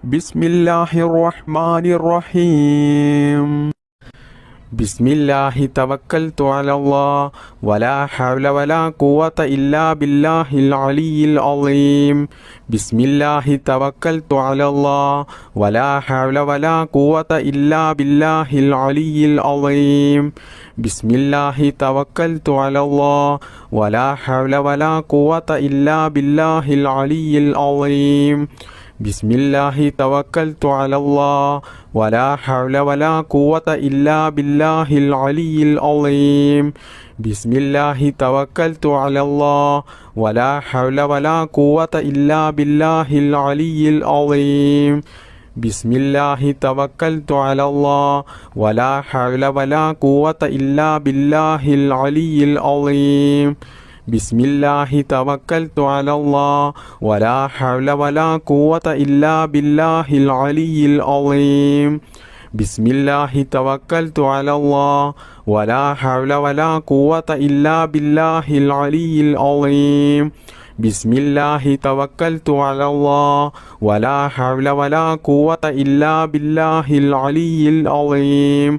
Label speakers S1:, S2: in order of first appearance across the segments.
S1: ബിസ്മില്ലാഹിർ റഹ്മാനിർ റഹീം. ബിസ്മില്ലാഹി തവക്കൽതു അലല്ലാഹ് വലാ ഹൗല വലാ ഖുവത ഇല്ലാ ബില്ലാഹിൽ അലിയിൽ അളീം. ബിസ്മില്ലാഹി തവക്കൽതു അലല്ലാഹ് വലാ ഹൗല വലാ ഖുവത ഇല്ലാ ബില്ലാഹിൽ അലിയിൽ അളീം. ബിസ്മില്ലാഹി തവക്കൽതു അലല്ലാഹ് വലാ ഹൗല വലാ ഖുവത ഇല്ലാ ബില്ലാഹിൽ അലിയിൽ അളീം. ബിസ്മില്ലാഹി തവക്കൽതു അലല്ലാഹ് വലാ ഹൗല വലാ ഖുവത ഇല്ലാ ബില്ലാഹിൽ അലിയിൽ അളീം. ബിസ്മില്ലാഹി തവക്കൽതു അലല്ലാഹ് വലാ ഹൗല വലാ ഖുവത ഇല്ലാ ബില്ലാഹിൽ അലിയിൽ അളീം. ബിസ്മില്ലാഹി തവക്കൽതു അലല്ലാഹ് വലാ ഹൗല വലാ ഖുവത ഇല്ലാ ബില്ലാഹിൽ അലിയിൽ അളീം. ബിസ്മില്ലാഹി തവക്കൽതു അലല്ലാഹ് വലാ ഹൗല വലാ ഖുവത ഇല്ലാ ബില്ലാഹിൽ അലിയിൽ അളീം. ബിസ്മില്ലാഹി തവക്കൽതു അലല്ലാഹ് വലാ ഹൗല വലാ ഖുവത ഇല്ലാ ബില്ലാഹിൽ അലിയിൽ അളീം. ബിസ്മില്ലാഹി തവക്കൽതു അലല്ലാഹ് വലാ ഹൗല വലാ ഖുവത ഇല്ലാ ബില്ലാഹിൽ അലിയിൽ അളീം.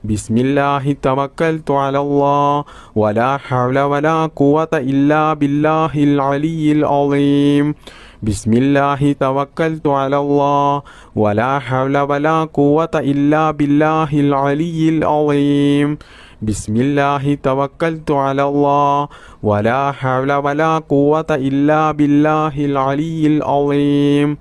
S1: ബിസ്മില്ലാഹി തവക്കൽതു അലല്ലാഹ് വലാ ഹൗല വലാ ഖുവത ഇല്ലാ ബില്ലാഹിൽ അലിയിൽ അളീം. ബിസ്മില്ലാഹി തവക്കൽതു അലല്ലാഹ് വലാ ഹൗല വലാ ഖുവത ഇല്ലാ ബില്ലാഹിൽ അലിയിൽ അളീം. ബിസ്മില്ലാഹി തവക്കൽതു അലല്ലാഹ് വലാ ഹൗല വലാ ഖുവത ഇല്ലാ ബില്ലാഹിൽ അലിയിൽ അളീം.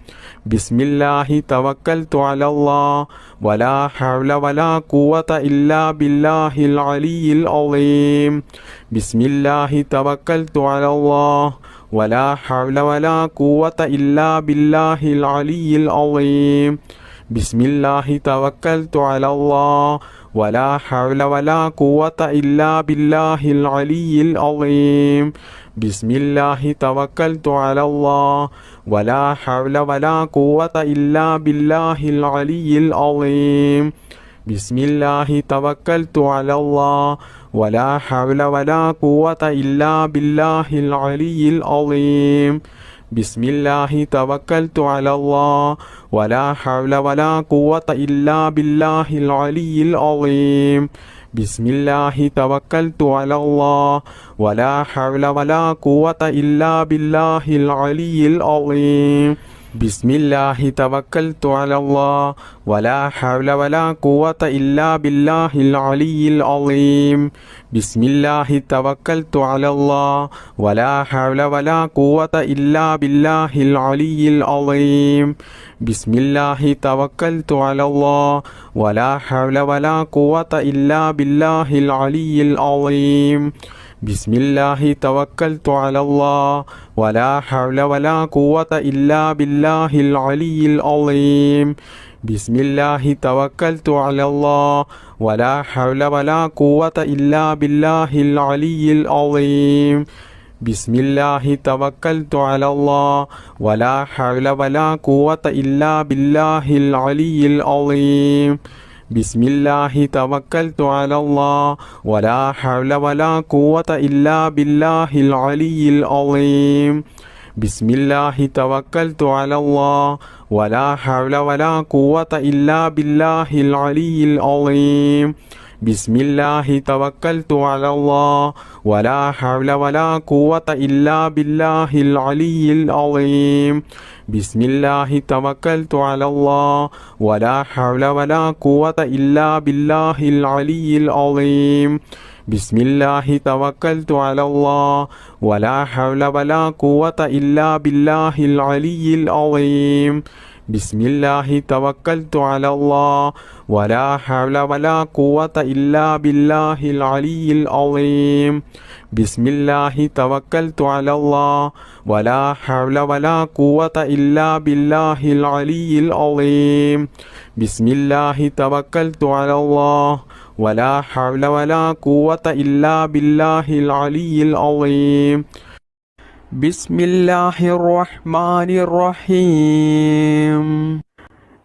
S1: ബിസ്മില്ലാഹി തവക്കൽതു അലല്ലാഹ് വലാ ഹൗല വലാ ഖുവത ഇല്ലാ ബില്ലാഹിൽ അലിയിൽ അളീം. ബിസ്മില്ലാഹി തവക്കൽതു അലല്ലാഹ് വലാ ഹൗല വലാ ഖുവത ഇല്ലാ ബില്ലാഹിൽ അലിയിൽ അളീം. ബിസ്മില്ലാഹി തവക്കൽതു അലല്ലാഹ് വലാ ഹൗല വലാ ഖുവത ഇല്ലാ ബില്ലാഹിൽ അലിയിൽ അളീം. ബിസ്മില്ലാഹി തവക്കൽതു അലല്ലാഹ് വലാ ഹൗല വലാ ഖുവത ഇല്ലാ ബില്ലാഹിൽ അലിയിൽ അളീം. ബിസ്മില്ലാഹി തവക്കൽതു അലല്ലാഹ് വലാ ഹൗല വലാ ഖുവത ഇല്ലാ ബില്ലാഹിൽ അലിയിൽ അളീം. ബിസ്മില്ലാഹി തവക്കൽതു അലല്ലാഹ് വലാ ഹൗല വലാ ഖുവത ഇല്ലാ ബില്ലാഹിൽ അലിയിൽ അളീം. ബിസ്മില്ലാഹി തവക്കൽതു അലല്ലാഹ് വലാ ഹൗല വലാ ഖുവത ഇല്ലാ ബില്ലാഹിൽ അലിയിൽ അളീം. ബിസ്മില്ലാഹി തവക്കൽതു അലല്ലാഹ് വലാ ഹൗല വലാ ഖുവത ഇല്ലാ ബില്ലാഹിൽ അലിയിൽ അളീം. ബിസ്മില്ലാഹി തവക്കൽതു അലല്ലാഹ് വലാ ഹൗല വലാ ഖുവത ഇല്ലാ ബില്ലാഹിൽ അലിയിൽ അളീം. ബിസ്മില്ലാഹി തവക്കൽതു അലല്ലാഹ് വലാ ഹൗല വലാ ഖുവത ഇല്ലാ ബില്ലാഹിൽ അലിയിൽ അളീം. ബിസ്മില്ലാഹി തവക്കൽതു അലല്ലാഹ് വലാ ഹൗല വലാ ഖുവത ഇല്ലാ ബില്ലാഹിൽ അലിയിൽ അളീം. ബിസ്മില്ലാഹി തവക്കൽതു അലല്ലാഹ് വലാ ഹൗല വലാ ഖുവത ഇല്ലാ ബില്ലാഹിൽ അലിയിൽ അളീം. ബിസ്മില്ലാഹി തവക്കൽതു അലല്ലാഹ് വലാ ഹൗല വലാ ഖുവത ഇല്ലാ ബില്ലാഹിൽ അലിയിൽ അളീം. ബിസ്മില്ലാഹി തവക്കൽതു അലല്ലാഹ് വലാ ഹൗല വലാ ഖുവത ഇല്ലാ ബില്ലാഹിൽ അലിയിൽ അളീം. ബിസ്മില്ലാഹി തവക്കൽതു അലല്ലാഹ് വലാ ഹൗല വലാ ഖുവത ഇല്ലാ ബില്ലാഹിൽ അലിയിൽ അളീം. ബിസ്മില്ലാഹി തവക്കൽതു അലല്ലാഹ് വലാ ഹൗല വലാ ഖുവത ഇല്ലാ ബില്ലാഹിൽ അലിയിൽ അളീം. ബിസ്മില്ലാഹി തവക്കൽതു അലല്ലാഹ് വലാ ഹൗല വലാ ഖുവത ഇല്ലാ ബില്ലാഹിൽ അലിയിൽ അളീം. ബിസ്മില്ലാഹി തവക്കൽതു അലല്ലാഹ് വലാ ഹൗല വലാ ഖുവത ഇല്ലാ ബില്ലാഹിൽ അലിയിൽ അളീം. ബിസ്മില്ലാഹി തവക്കൽതു അലല്ലാഹ് വലാ ഹൗല വലാ ഖുവത ഇല്ലാ ബില്ലാഹിൽ അലിയിൽ അളീം. ബിസ്മില്ലാഹി തവക്കൽതു അലല്ലാഹ് വലാ ഹൗല വലാ ഖുവത ഇല്ലാ ബില്ലാഹിൽ അലിയിൽ അളീം. ബിസ്മില്ലാഹി തവക്കൽതു അലല്ലാഹ് വലാ ഹൗല വലാ ഖുവത ഇല്ലാ ബില്ലാഹിൽ അലിയിൽ അളീം. ബിസ്മില്ലാഹിർ റഹ്മാനിർ റഹീം.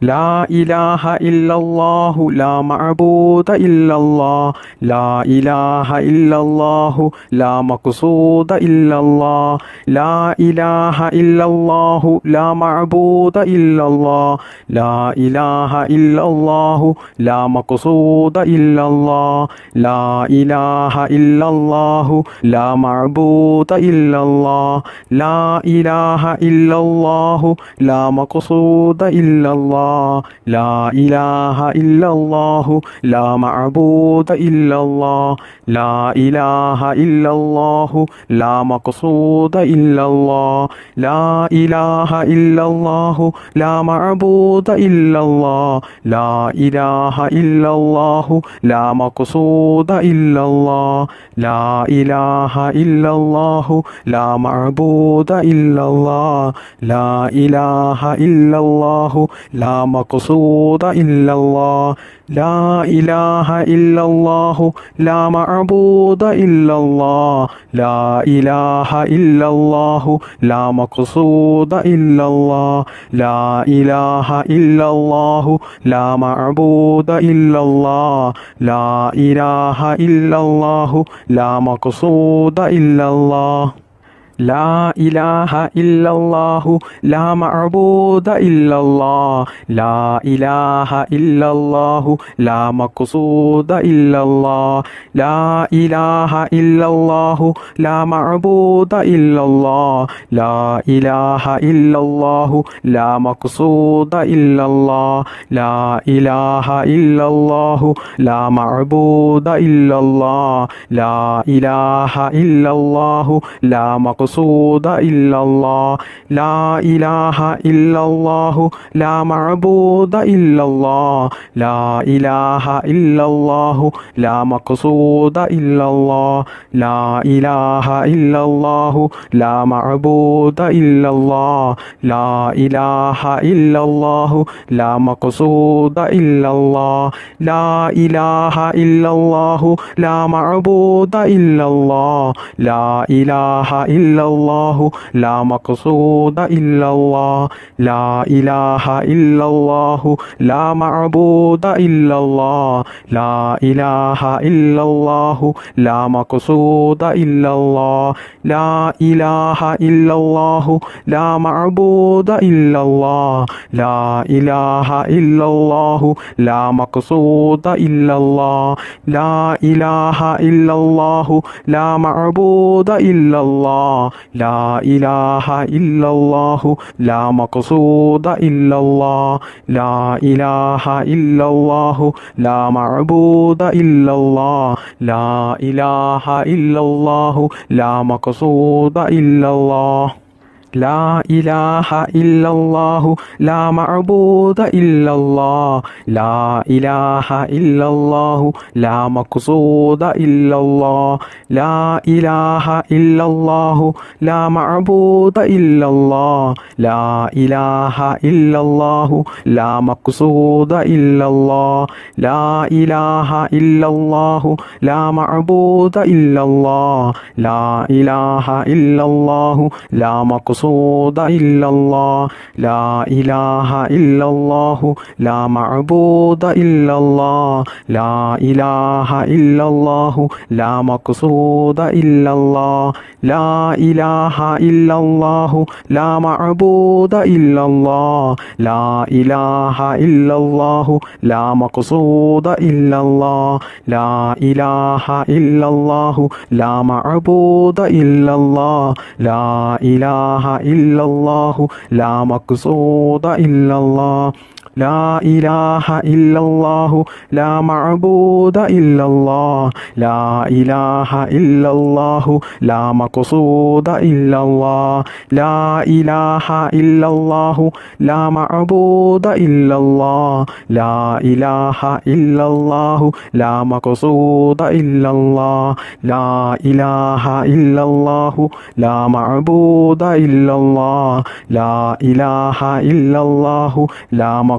S1: لا إله إلا الله لا معبود إلا الله لا إله إلا الله لا مقصود إلا الله لا إله إلا الله لا معبود إلا الله لا إله إلا الله لا مقصود إلا الله لا إله إلا الله لا معبود إلا الله لا إله إلا الله لا مقصود إلا الله لا إله إلا الله لا معبود إلا الله لا إله إلا الله لا مقصود إلا الله لا إله إلا الله لا معبود إلا الله لا إله إلا الله لا مقصود إلا الله لا إله إلا الله لا معبود إلا الله لا إله إلا الله لا مقصود إلا الله لا إله إلا الله لا معبود إلا الله لا إله إلا الله لا مقصود إلا الله لا إله إلا الله لا معبود إلا الله لا إله إلا الله لا مقصود إلا الله لا إله إلا الله لا معبود إلا الله لا إله إلا الله لا مقصود إلا الله لا إله إلا الله لا معبود إلا الله لا إله إلا الله لا مقصود إلا الله لا إله إلا الله لا معبود إلا الله لا إله إلا الله لا مقصود إلا الله لا إله إلا الله لا معبود إلا الله لا إله إلا الله لا مقصود إلا الله لا إله إلا الله لا معبود إلا الله لا إله إلا الله لا مقصود إلا الله لا إله إلا الله لا معبود إلا الله لا إله إلا الله لا مقصود إلا الله لا إله إلا الله لا معبود إلا الله لا إله إلا الله لا مقصود إلا الله لا إله إلا الله لا معبود إلا الله لا إله إلا الله لا مقصود إلا الله لا إله إلا الله لا معبود إلا الله لا إله إلا الله لا مقصود إلا الله لا إله إلا الله لا معبود إلا الله لا إله إلا الله لا مقصود إلا الله لا إله إلا الله لا معبود إلا الله لا إله إلا الله لا مقصود إلا الله لا إله إلا الله لا معبود إلا الله لا إله إلا الله لا مقصود إلا الله لا إله إلا الله لا معبود إلا الله لا إله إلا الله لا مقصود إلا الله لا إله إلا الله لا معبود إلا الله لا إله إلا الله لا مقصود إلا الله لا إله إلا الله لا معبود إلا الله لا إله إلا الله لا مقصود إلا الله لا إله إلا الله لا معبود إلا الله لا إله إلا الله لا مقصود إلا الله لا إله إلا الله لا معبود إلا الله لا إله إلا الله لا مقصود إلا الله لا إله إلا الله لا معبود إلا الله لا إله إلا الله لا مقصود إلا الله لا إله إلا الله لا معبود إلا الله لا إله إلا الله لا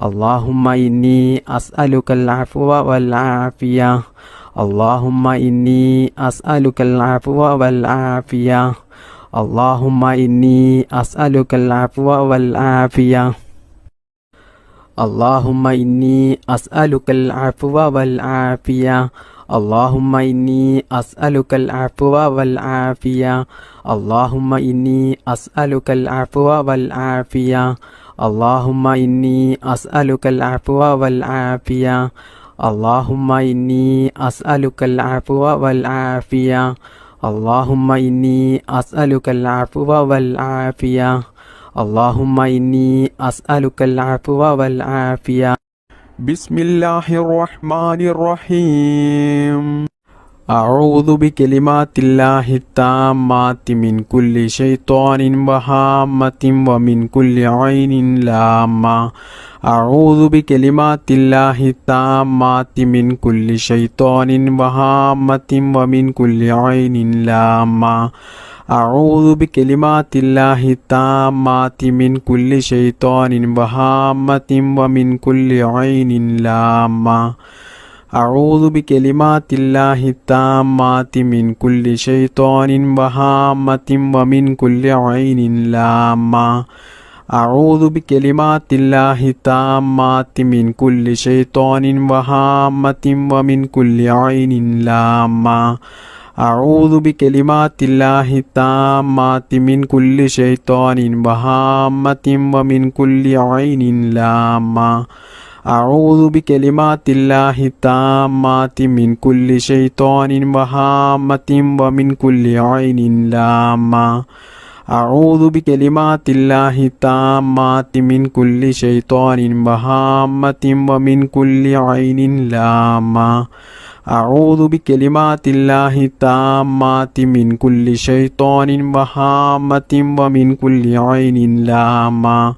S1: اللهم إني أسألك العفو والعافية اللهم إني أسألك العفو والعافية اللهم إني أسألك العفو والعافية اللهم إني أسألك العفو والعافية اللهم إني أسألك العفو والعافية اللهم إني أسألك العفو والعافية اللهم إني أسألك العفو والعافية اللهم إني أسألك العفو والعافية اللهم إني أسألك العفو والعافية اللهم إني أسألك العفو والعافية بسم الله الرحمن الرحيم أعوذ بكلمات الله التامات من كل شيطان وهامة ومن كل عين لامة أعوذ بكلمات الله التامات من كل شيطان وهامة ومن كل عين لامة أعوذ بكلمات الله التامات من كل شيطان وهامة ومن كل عين لامة أعوذ بكلمات الله التامات من كل شيطان وهامة ومن كل عين لامة أعوذ بكلمات الله التامات من كل شيطان وهامة ومن كل عين لامة أعوذ بكلمات الله التامات من كل شيطان وهامة ومن كل عين لامة أعوذ بكلمات الله التامات من كل شيطان وهامة ومن كل عين لامة أعوذ بكلمات الله التامات من كل شيطان وهامة ومن كل عين لامة أعوذ بكلمات الله التامات من كل شيطان وهامة ومن كل عين لامة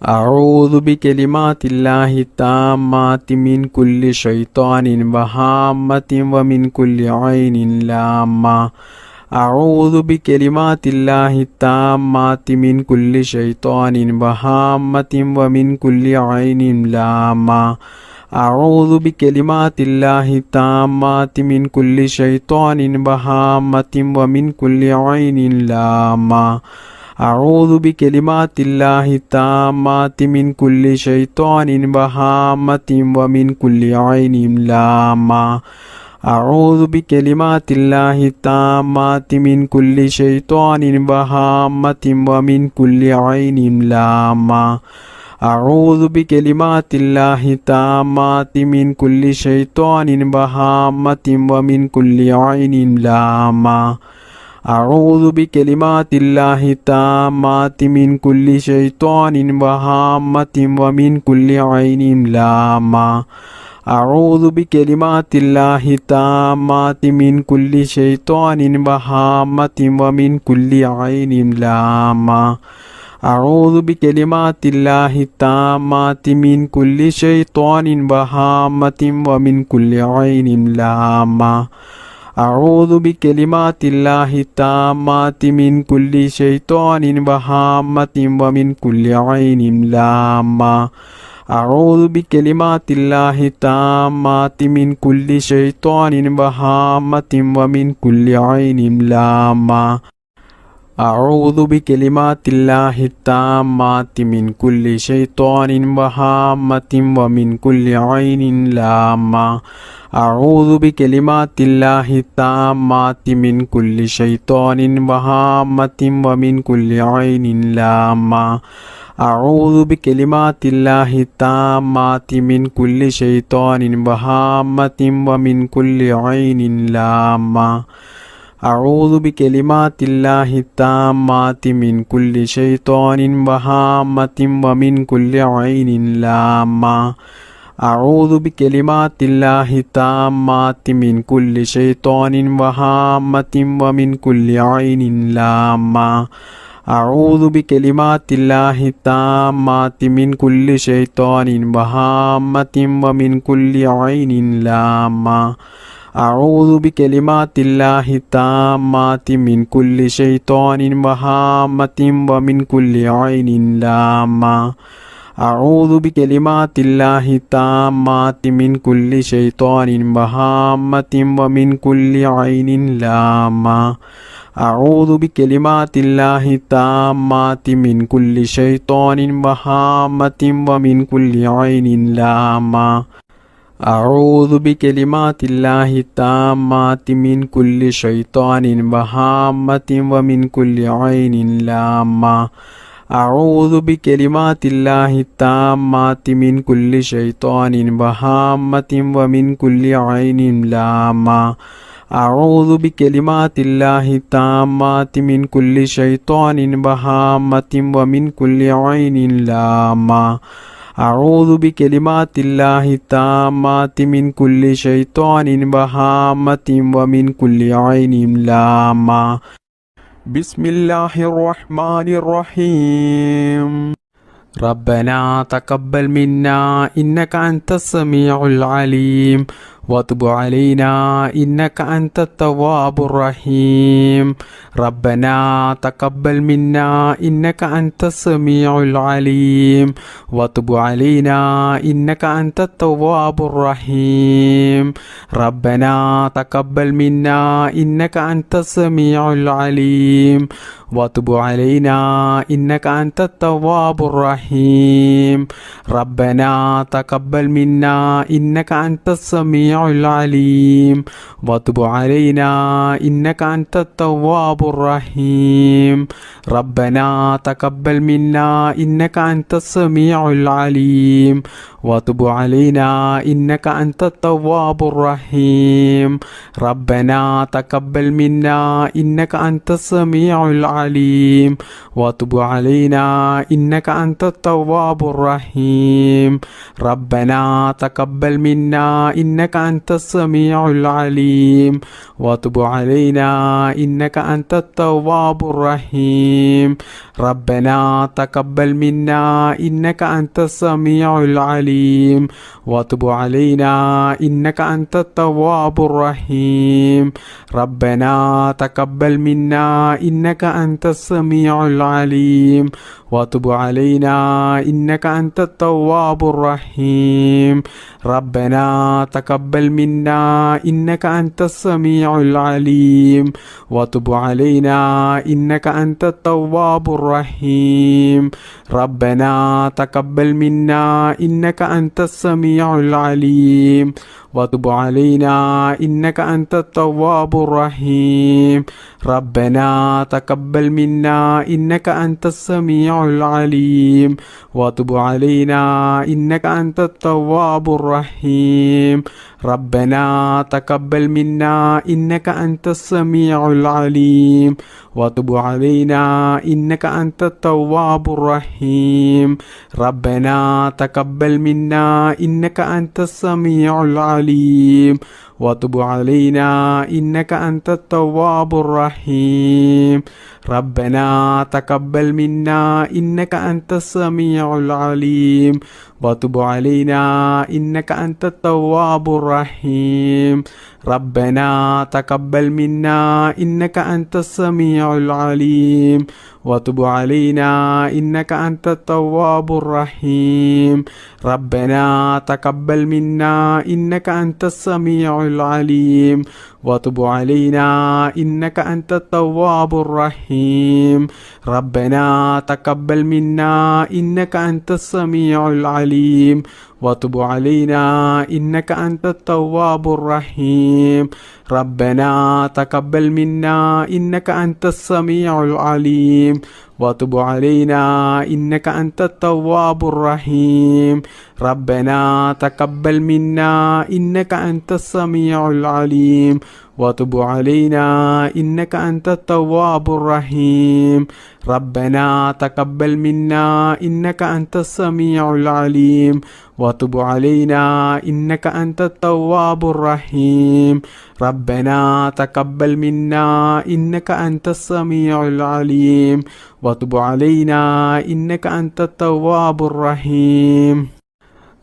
S1: أعوذ بكلمات الله التامات من كل شيطان وهامة ومن كل عين لامة أعوذ بكلمات الله التامات من كل شيطان وهامة ومن كل عين لامة أعوذ بكلمات الله التامات من كل شيطان وهامة ومن كل عين لامة أعوذ بكلمات الله التامات من كل شيطان وهامة ومن كل عين لامة أعوذ بكلمات الله التامات من كل شيطان وهامة ومن كل عين لامة أعوذ بكلمات الله التامات من كل شيطان وهامة ومن كل عين لامة أعوذ بكلمات الله التامات من كل شيطان وهامة ومن كل عين لامة أعوذ بكلمات الله التامات من كل شيطان وهامة ومن كل عين لامة أعوذ بكلمات الله التامات من كل شيطان وهامة ومن كل عين لامة أعوذ بكلمات الله التامات من كل شيطان وهامة ومن كل عين لامة أعوذ بكلمات الله التامات من كل شيطان وهامة ومن كل عين لامة أعوذ بكلمات الله التامات من كل شيطان وهامة ومن كل عين لامة أعوذ بكلمات الله التامات من كل شيطان وهامة ومن كل عين لامة أعوذ بكلمات الله التامات من كل شيطان وهامة ومن كل عين لامة أعوذ بكلمات الله التامات من كل شيطان وهامة ومن كل عين لامة أعوذ بكلمات الله التامات من كل شيطان وهامة ومن كل عين لامة أعوذ بكلمات الله التامات من كل شيطان وهامة ومن كل عين لامة أعوذ بكلمات الله التامات من كل شيطان وهامة ومن كل عين لامة أعوذ بكلمات الله التامات من كل شيطان وهامة ومن كل عين لامة. أعوذ بكلمات الله التامات من كل شيطان وهامة ومن كل عين لامة. أعوذ بكلمات الله التامات من كل شيطان وهامة ومن كل عين لامة. أعوذ بكلمات الله التامات من كل شيطان وهامة ومن كل عين لامة. أعوذ بكلمات الله التامات من كل شيطان وهامة ومن كل عين لامة. أعوذ بكلمات الله التامات من كل شيطان وهامة ومن كل عين لامة. بسم الله الرحمن الرحيم. ربنا تقبل منا إنك أنت السميع العليم وتب علينا إنك أنت التواب الرحيم. ربنا تقبل منا إنك أنت السميع العليم وتب علينا إنك أنت التواب الرحيم. ربنا تقبل منا إنك أنت السميع العليم وتب علينا إنك أنت التواب الرحيم. ربنا تقبل منا إنك أنت السميع العليم وتب علينا إنك أنت التواب الرحيم. ربنا تقبل منا إنك أنت السميع العليم وتب علينا إنك أنت التواب الرحيم. ربنا تقبل منا إنك أنت السميع العليم وتب علينا إنك أنت التواب الرحيم. ربنا تقبل منا إنك أنت السميع العليم وتب علينا إنك أنت التواب الرحيم. ربنا تقبل منا إنك أنت السميع العليم وتب علينا إنك أنت التواب الرحيم. ربنا تقبل منا إنك أنت السميع العليم وتب علينا إنك أنت التواب الرحيم. ربنا تقبل منا إنك أنت السميع العليم وتب علينا إنك أنت التواب الرحيم. ربنا تقبل منا إنك أنت السميع العليم وتب علينا إنك أنت التواب الرحيم. ربنا تقبل منا إنك أنت السميع العليم وتب علينا إنك أنت التواب الرحيم. ربنا تقبل منا إنك أنت السميع العليم وتب علينا إنك أنت التواب الرحيم. ربنا تقبل منا إنك أنت السميع العليم وتب علينا إنك أنت التواب الرحيم. ربنا تقبل منا إنك أنت السميع العليم وتب علينا إنك أنت التواب الرحيم. ربنا تقبل منا إنك أنت السميع العليم وتب علينا إنك أنت التواب الرحيم. ربنا تقبل منا إنك أنت السميع العليم وتب علينا إنك أنت التواب الرحيم. ربنا تقبل منا إنك أنت السميع العليم وتب علينا إنك أنت التواب الرحيم. ربنا تقبل منا إنك أنت السميع العليم وتب علينا إنك أنت التواب الرحيم. ربنا تقبل منا إنك أنت السميع العليم وتب علينا إنك أنت التواب الرحيم. ربنا تقبل منا إنك أنت السميع العليم وتب علينا إنك أنت التواب الرحيم. ربنا تقبل منا إنك أنت السميع العليم وتب علينا إنك أنت التواب الرحيم.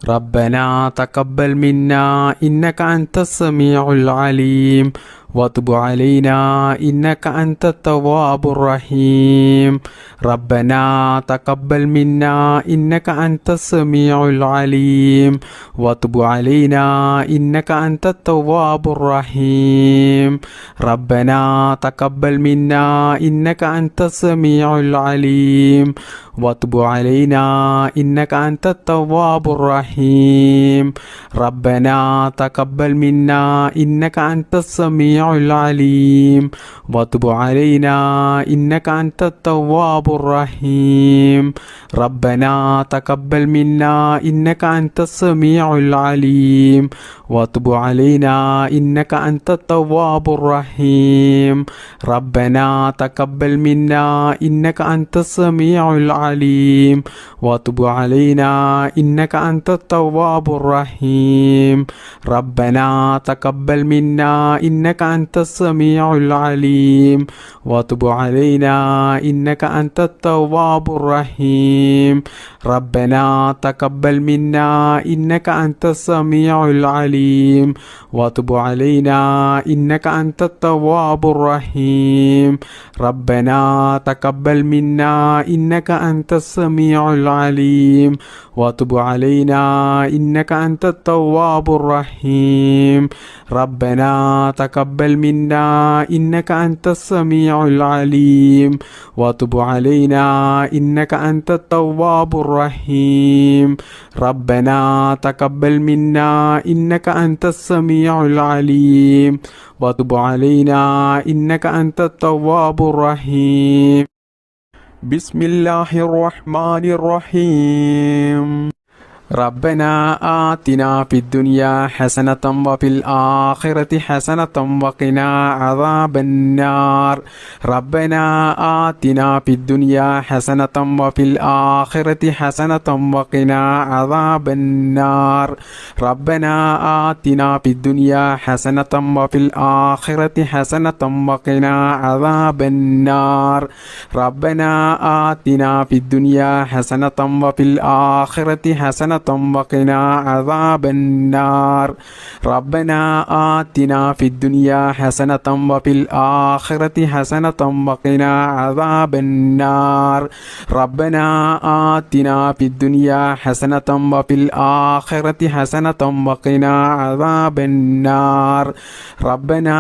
S1: ربنا تقبل منا إنك أنت السميع العليم وتب علينا إنك أنت التواب الرحيم ربنا تقبل منا إنك أنت السميع العليم وتب علينا إنك أنت التواب الرحيم ربنا تقبل منا إنك أنت السميع العليم وتب علينا إنك أنت التواب الرحيم ربنا تقبل منا إنك أنت السميع العليم وتب علينا إنك أنت التواب الرحيم ربنا تقبل منا إنك أنت السميع العليم وتب علينا إنك أنت التواب الرحيم ربنا تقبل منا إنك أنت السميع العليم وتب علينا إنك أنت التواب الرحيم ربنا تقبل منا إنك أنت السميع العليم وتب علينا إنك أنت التواب الرحيم ربنا تقبل منا إنك أنت السميع العليم وتب علينا إنك أنت التواب الرحيم ربنا تقبل منا إنك أنت السميع العليم وتب علينا إنك أنت التواب الرحيم ربنا تقبل منا إنك أنت السميع العليم وتب علينا إنك أنت التواب الرحيم ربنا تقبل منا إنك أنت السميع العليم وتب علينا إنك أنت التواب الرحيم بسم الله الرحمن الرحيم ربنا آتنا في الدنيا حسنة وفي الآخرة حسنة وقنا عذاب النار ربنا آتنا في الدنيا حسنة وفي الآخرة حسنة وقنا عذاب النار ربنا آتنا في الدنيا حسنة وفي الآخرة حسنة وقنا عذاب النار ربنا آتنا في الدنيا حسنة وفي الآخرة حسنة وقنا عذاب النار ربنا آتنا في الدنيا حسنة وفي الآخرة حسنة وقنا عذاب النار ربنا آتنا في الدنيا حسنة وفي الآخرة حسنة وقنا عذاب النار ربنا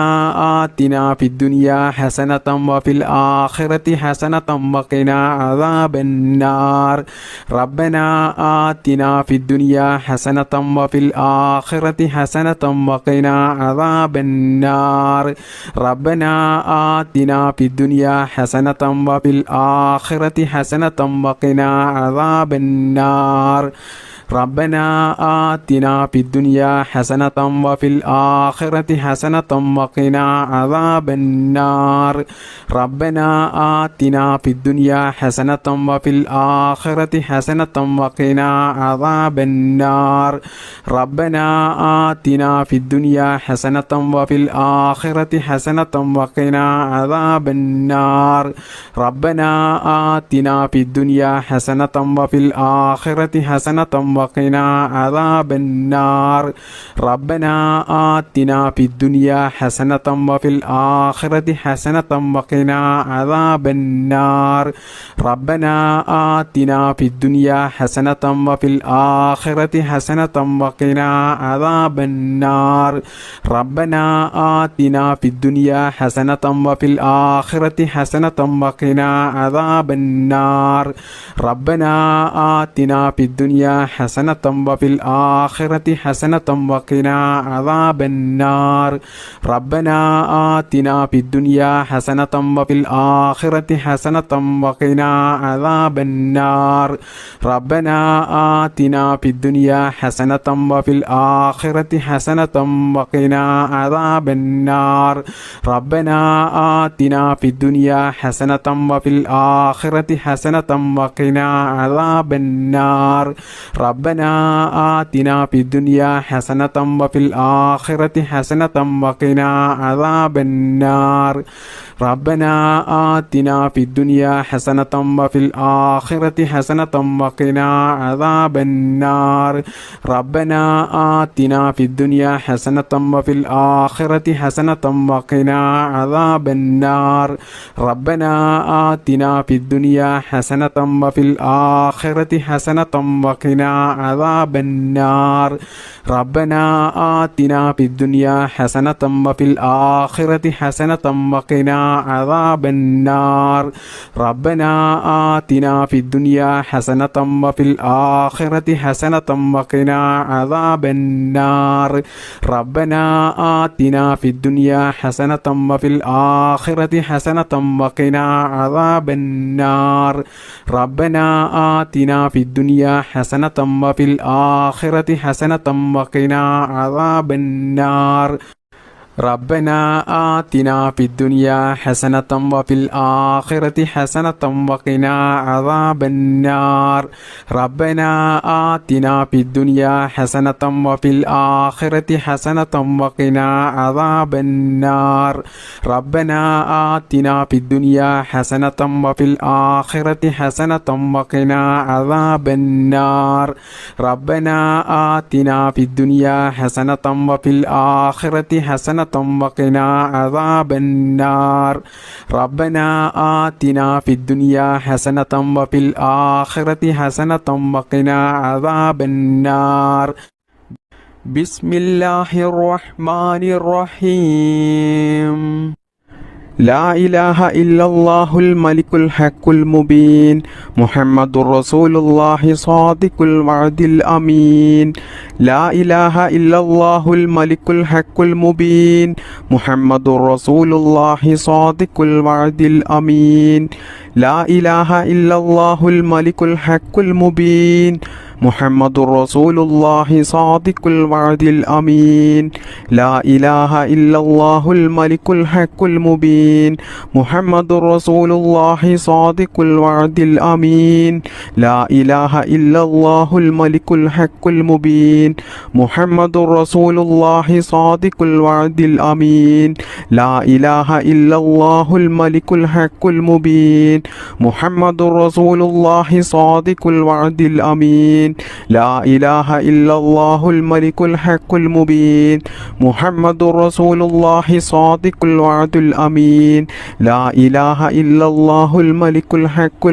S1: آتنا في الدنيا حسنة وفي الآخرة حسنة وقنا عذاب النار ربنا آتنا في الدنيا حسنة وفي الآخرة حسنة وقنا عذاب النار ربنا آتنا في الدنيا حسنة وفي الآخرة حسنة وقنا عذاب النار ربنا آتنا في الدنيا حسنة وفي الآخرة حسنة وقنا عذاب النار ربنا آتنا في الدنيا حسنة وفي الآخرة حسنة وقنا عذاب النار ربنا آتنا في الدنيا حسنة وفي الآخرة حسنة وقنا عذاب النار ربنا آتنا في الدنيا حسنة وفي الآخرة حسنة وقنا عذاب النار ربنا آتنا في الدنيا حسنة وفي الآخرة حسنة وقنا عذاب النار ربنا آتنا في الدنيا حسنة وفي الآخرة حسنة وقنا عذاب النار ربنا آتنا في الدنيا حسنة وفي الآخرة حسنة وقنا عذاب النار ربنا آتنا في الدنيا حسنة وفي الآخرة حسنة وقنا عذاب النار ربنا آتنا في الدنيا حسنة وفي الآخرة حسنة وقنا عذاب النار ربنا آتنا في الدنيا حسنة وفي الآخرة حسنة وقنا عذاب النار ربنا آتنا في الدنيا حسنة وفي الآخرة حسنة وقنا عذاب النار ربنا آتنا في الدنيا حسنة وفي الآخرة حسنة وقنا عذاب النار ربنا آتنا في الدنيا حسنة وفي الآخرة حسنة وقنا عذاب النار النار ربنا آتنا في الدنيا حسنة وفي الآخرة حسنة وقنا عذاب النار ربنا آتنا في الدنيا حسنة وفي الآخرة حسنة وقنا عذاب النار ربنا آتنا في الدنيا حسنة وفي الآخرة حسنة وقنا عذاب النار ربنا آتنا في الدنيا حسنة وفي الآخرة حسنة وقنا عذاب النار ربنا آتنا في الدنيا حسنة وفي الآخرة حسنة وقنا عذاب النار ربنا آتنا في الدنيا حسنة وفي الآخرة حسنة وقنا عذاب النار ربنا آتنا في الدنيا حسنة وفي الآخرة حسنة وقنا عذاب النار ربنا آتنا في الدنيا حسنة وفي الآخرة حسنة وقنا عذاب النار ربنا آتنا في الدنيا حسنة وفي الآخرة حسنة وقنا عذاب النار ربنا آتنا في الدنيا حسنة وفي الآخرة حسنة وقنا عذاب النار ربنا آتنا في الدنيا حسنة وفي الآخرة حسنة وقنا عذاب النار بسم الله الرحمن الرحيم لا إله إلا الله الملك الحق المبين محمد رسول الله صادق الوعد الأمين لا إله إلا الله الملك الحق المبين محمد رسول الله صادق الوعد الأمين لا إله إلا الله الملك الحق المبين محمد رسول الله صادق الوعد الأمين لا إله إلا الله الملك الحق المبين محمد رسول الله صادق الوعد الأمين لا إله إلا الله الملك الحق المبين محمد رسول الله صادق الوعد الأمين لا إله إلا الله الملك الحق المبين محمد رسول الله صادق الوعد الأمين لا إله إلا الله الملك الحق المبين محمد رسول الله صادق الوعد الأمين لا إله إلا الله الملك الحق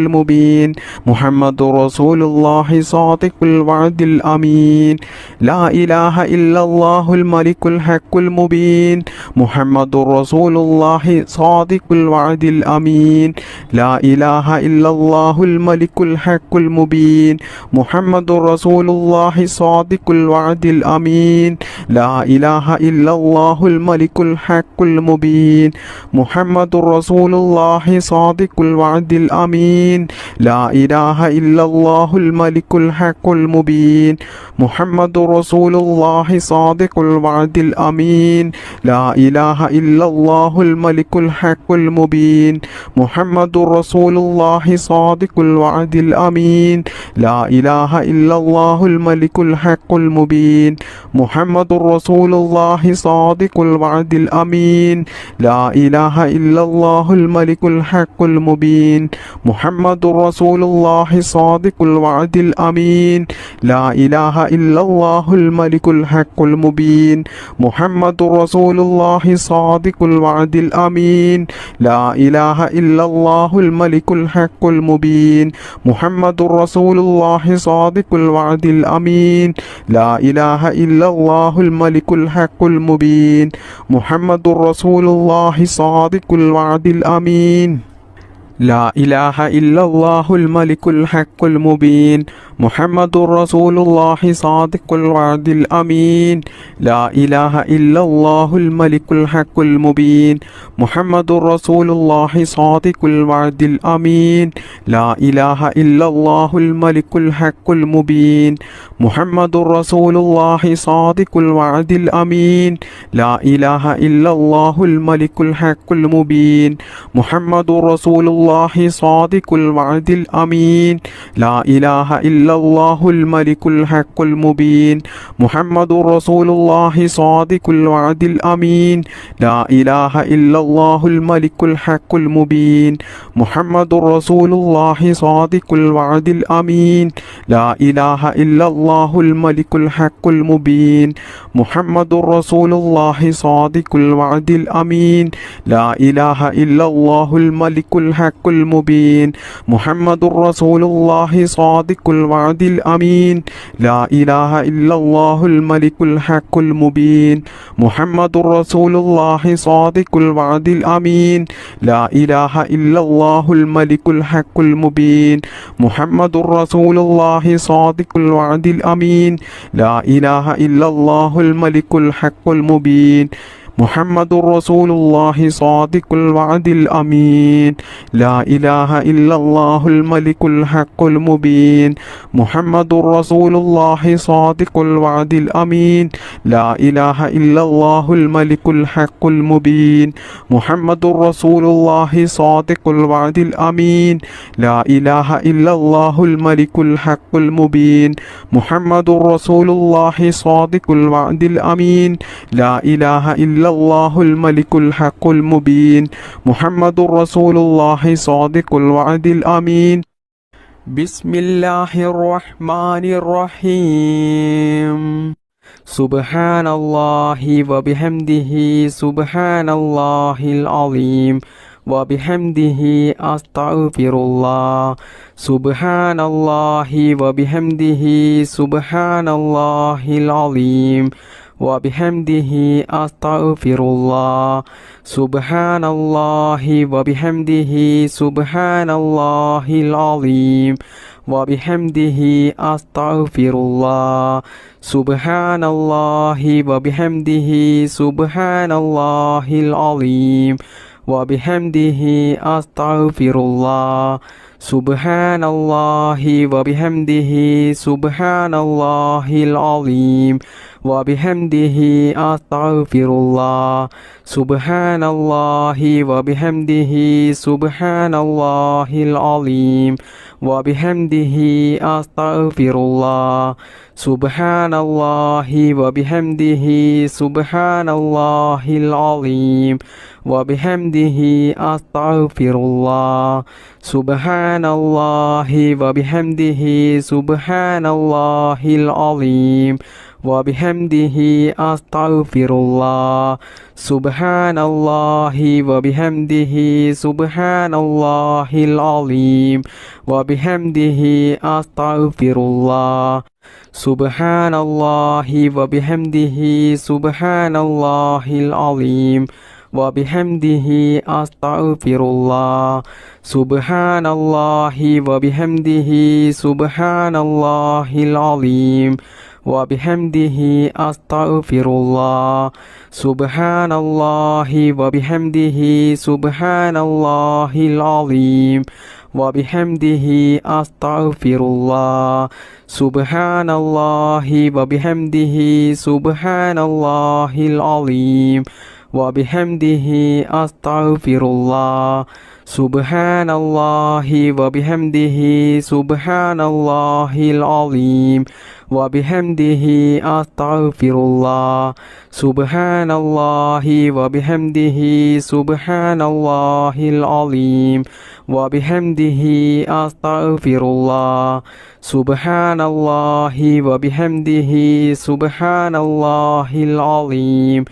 S1: المبين محمد رسول الله صادق الوعد الأمين لا إله إلا الله الملك الحق المبين محمد رسول الله صادق الوعد الأمين لا إله إلا الله الملك الحق المبين محمد رسول الله صادق الوعد الأمين لا إله إلا الله الملك الحق المبين محمد رسول الله صادق الوعد الأمين لا إله إلا الله الملك الحق المبين محمد رسول الله صادق الوعد الأمين لا إله إلا الله الملك الحق المبين محمد رسول الله صادق الوعد الأمين لا إله إلا الله الملك الحق المبين محمد رسول الله صادق الوعد الأمين لا إله إلا الله الملك الحق المبين محمد رسول الله صادق الوعد الأمين لا إله إلا الله الملك الحق المبين محمد رسول الله صادق الوعد الأمين لا إله إلا الله الملك الحق المبين محمد رسول الله صادق الوعد الأمين لا إله إلا الله الملك الحق المبين محمد رسول الله صادق الوعد الأمين لا إله إلا الله الملك الحق المبين محمد رسول الله صادق الوعد الأمين لا إله إلا الله الملك الحق المبين محمد رسول الله صادق الوعد الأمين لا إله إلا الله الملك الحق المبين محمد رسول الله صادق الوعد الأمين لا إله إلا الله الملك الحق المبين محمد رسول الله صادق الوعد الأمين لا إله إلا إلا الله الملك الحق المبين محمد رسول الله صادق الوعد الأمين لا إله إلا الله الملك الحق المبين محمد رسول الله صادق الوعد الأمين لا إله إلا الله الملك الحق المبين محمد رسول الله صادق الوعد الأمين لا إله إلا الله الملك الحق المبين محمد رسول الله صادق الوعد الأمين لا إله إلا الله الملك الحق المبين محمد رسول الله صادق الوعد الأمين لا إله إلا الله الملك الحق المبين محمد رسول الله صادق الوعد الأمين لا إله إلا الله الملك الحق المبين محمد رسول الله صادق الوعد الأمين لا إله إلا الله الملك الحق المبين محمد رسول الله صادق الوعد الأمين لا إله إلا الله الملك الحق المبين محمد رسول الله صادق الوعد الأمين لا إله إلا الله الملك الحق المبين محمد رسول الله صادق الوعد الأمين لا إله إلا الله الملك الحق المبين محمد رسول الله صادق الوعد الأمين بسم الله الرحمن الرحيم سبحان الله وبحمده سبحان الله العظيم وبحمده أستغفر الله سبحان الله وبحمده سبحان الله العظيم وبحمده أستغفر الله سبحان الله وبحمده سبحان الله العظيم وبحمده أستغفر الله سبحان الله وبحمده سبحان الله العظيم وبحمده أستغفر الله سبحان الله وبحمده سبحان الله العظيم وبحمده أستغفر الله سبحان الله وبحمده سبحان الله العظيم وبحمده أستغفر الله سبحان الله وبحمده سبحان الله العظيم وبحمده أستغفر الله سبحان الله وبحمده سبحان الله العظيم وبحمده أستغفر الله سبحان الله وبحمده سبحان الله العظيم وبحمده أستغفر الله سبحان الله وبحمده سبحان الله العظيم وبحمده أستغفر الله سبحان الله وبحمده سبحان الله العظيم وبحمده أستغفر الله سبحان الله وبحمده سبحان الله العظيم وبحمده أستغفر الله سبحان الله وبحمده سبحان الله العظيم وبحمده أستغفر الله سبحان الله وبحمده سبحان الله العظيم وبحمده أستغفر الله سبحان الله وبحمده سبحان الله العظيم وبحمده أستغفر الله سبحان الله وبحمده سبحان الله العظيم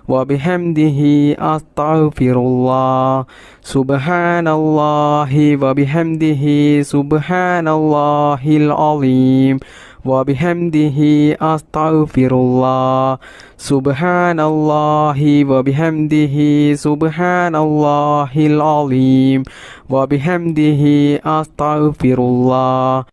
S1: وبحمده أستغفر الله سبحان الله وبحمده سبحان الله العظيم وبحمده أستغفر الله سبحان الله وبحمده سبحان الله العظيم وبحمده أستغفر الله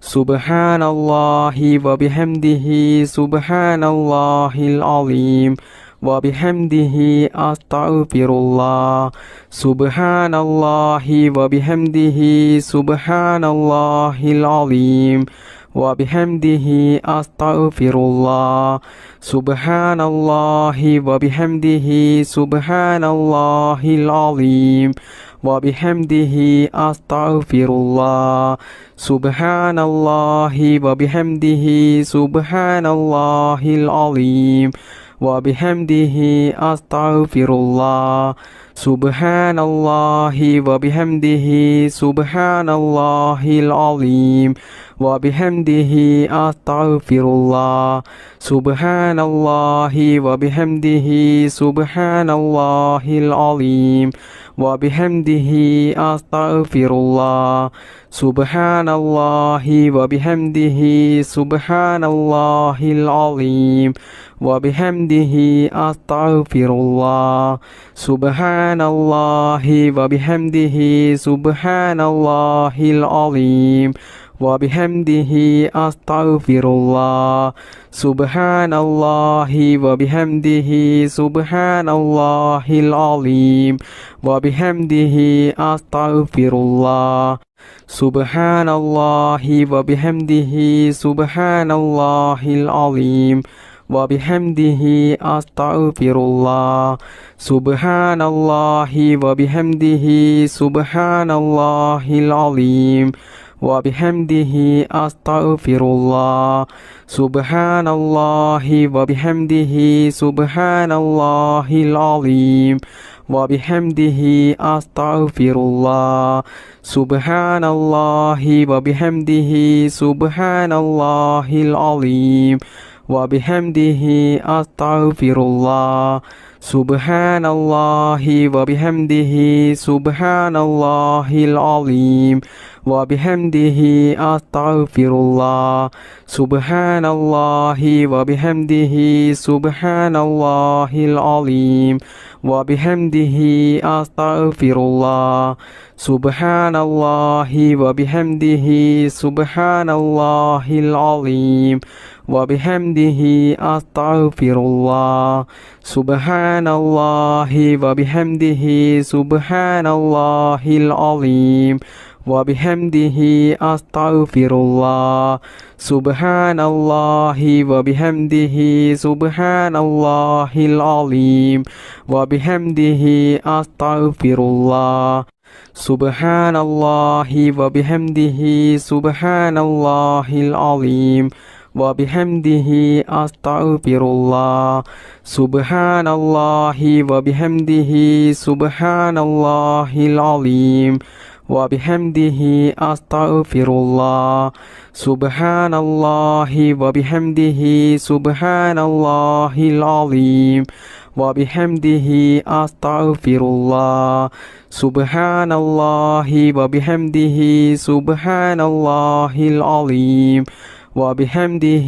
S1: سبحان الله وبحمده سبحان الله العظيم وبحمده أستغفر الله سبحان الله وبحمده سبحان الله العظيم وبحمده أستغفر الله سبحان الله وبحمده سبحان الله العظيم وبحمده أستغفر الله سبحان الله وبحمده سبحان الله العظيم وبحمده أستغفر الله سبحان الله وبحمده سبحان الله العظيم وبحمده أستغفر الله سبحان الله وبحمده سبحان الله العظيم وبحمده أستغفر الله سبحان الله وبحمده سبحان الله العظيم وبحمده أستغفر الله سبحان الله وبحمده سبحان الله العظيم وبحمده أستغفر الله سبحان الله وبحمده سبحان الله العظيم وبحمده أستغفر الله سبحان الله وبحمده سبحان الله العظيم وبحمده أستغفر الله سبحان الله وبحمده سبحان الله العظيم وبحمده أستغفر الله سبحان الله وبحمده سبحان الله العظيم وبحمده أستغفر الله سبحان الله وبحمده سبحان الله العظيم وبحمده أستغفر الله سبحان الله وبحمده سبحان الله العظيم وبحمده أستغفر الله سبحان الله وبحمده سبحان الله العظيم وبحمده أستغفر الله سبحان الله وبحمده سبحان الله العظيم وبحمده أستغفر الله سبحان الله وبحمده سبحان الله العظيم وبحمده أستغفر الله سبحان الله وبحمده سبحان الله العظيم وبحمده أستغفر الله سبحان الله وبحمده سبحان الله العظيم وبحمده أستغفر الله سبحان الله وبحمده سبحان الله العظيم وبحمده أستغفر الله سبحان الله وبحمده سبحان الله العظيم وبحمده أستغفر الله سبحان الله وبحمده سبحان الله العظيم وبحمده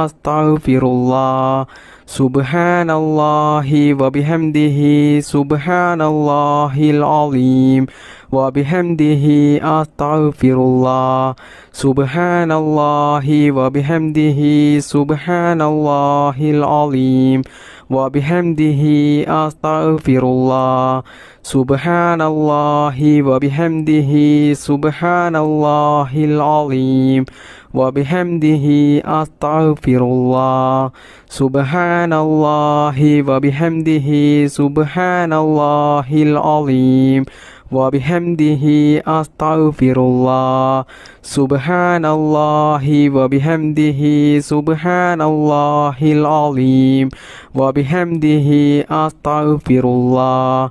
S1: أستغفر الله سبحان الله وبحمده سبحان الله العظيم وبحمده أستغفر الله سبحان الله وبحمده سبحان الله العظيم وبحمده أستغفر الله سبحان الله وبحمده سبحان الله العظيم وبحمده أستغفر الله سبحان الله وبحمده سبحان الله العظيم وبحمده أستغفر الله سبحان الله وبحمده سبحان الله العظيم وبحمده أستغفر الله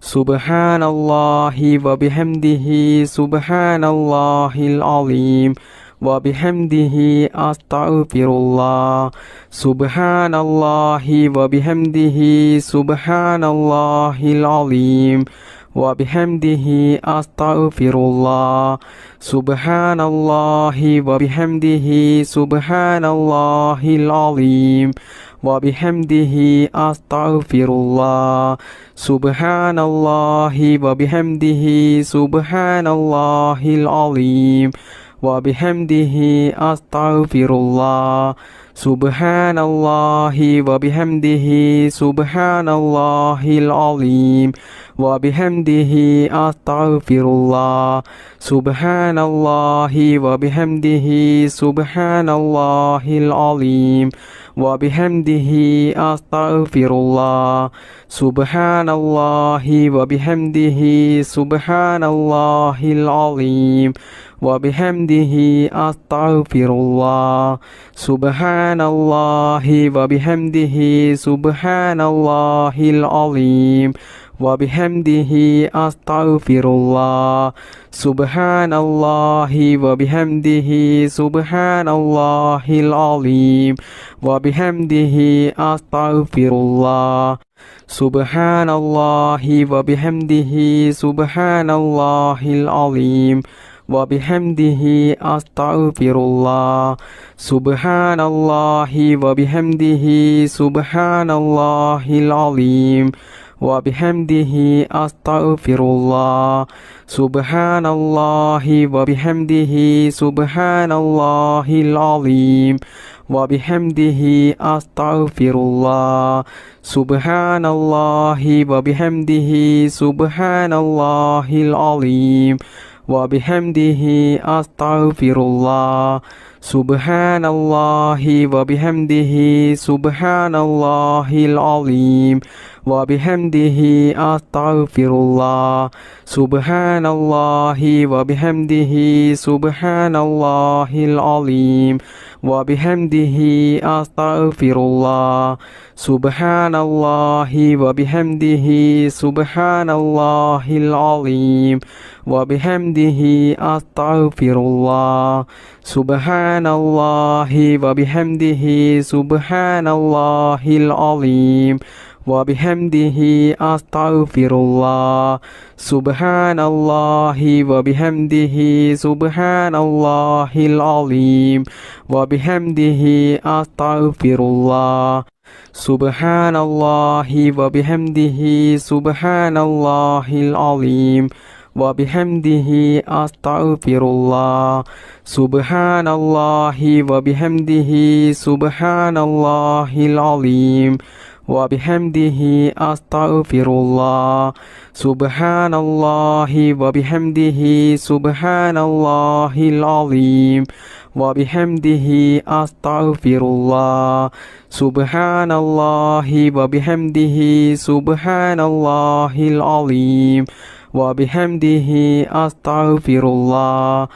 S1: سبحان الله وبحمده سبحان الله العظيم وبحمده أستغفر الله سبحان الله وبحمده سبحان الله العظيم وبحمده أستغفر الله سبحان الله وبحمده سبحان الله العظيم وبحمده أستغفر الله سبحان الله وبحمده سبحان الله العظيم وبحمده أستغفر الله Subhanallahi wa bihamdihi subhanallahil azim wa bihamdihi astaghfirullah. Subhanallahi wa bihamdihi subhanallahil azim wa bihamdihi astaghfirullah. Subhanallahi wa bihamdihi subhanallahil azim wa bihamdihi astaghfirullah. Subhanallahi wa bihamdihi subhanallahil azim wa bihamdihi astaghfirullah. Subhanallahi wa bihamdihi subhanallahil azim wa bihamdihi astaghfirullah. Subhanallahi wa bihamdihi subhanallahil azim wa bihamdihi astaghfirullah. Subhanallahi wa bihamdihi subhanallahil azim wa bihamdihi astaghfirullah. Subhanallahi wa bihamdihi subhanallahil azim wa bihamdihi astaghfirullah. Subhanallahi wa bihamdihi subhanallahil azim wa bihamdihi astaghfirullah. Subhanallahi wa bihamdihi subhanallahil azim wa bihamdihi astaghfirullah. Subhanallahi wa bihamdihi subhanallahil azim wa bihamdihi astaghfirullah. Subhanallahi wa bihamdihi subhanallahil azim wa bihamdihi astaghfirullah. Subhanallahi wa bihamdihi subhanallahil azim wa bihamdihi astaghfirullah. Subhanallahi wa bihamdihi subhanallahil azim wa bihamdihi astaghfirullah. Subhanallahi wa bihamdihi subhanallahil azim wa bihamdihi astaghfirullah. Subhanallahi wa bihamdihi subhanallahil azim wa bihamdihi astaghfirullah. Subhanallahi wa bihamdihi subhanallahil azim wa bihamdihi astaghfirullah. Subhanallahi wa bihamdihi subhanallahil azim wa bihamdihi astaghfirullah.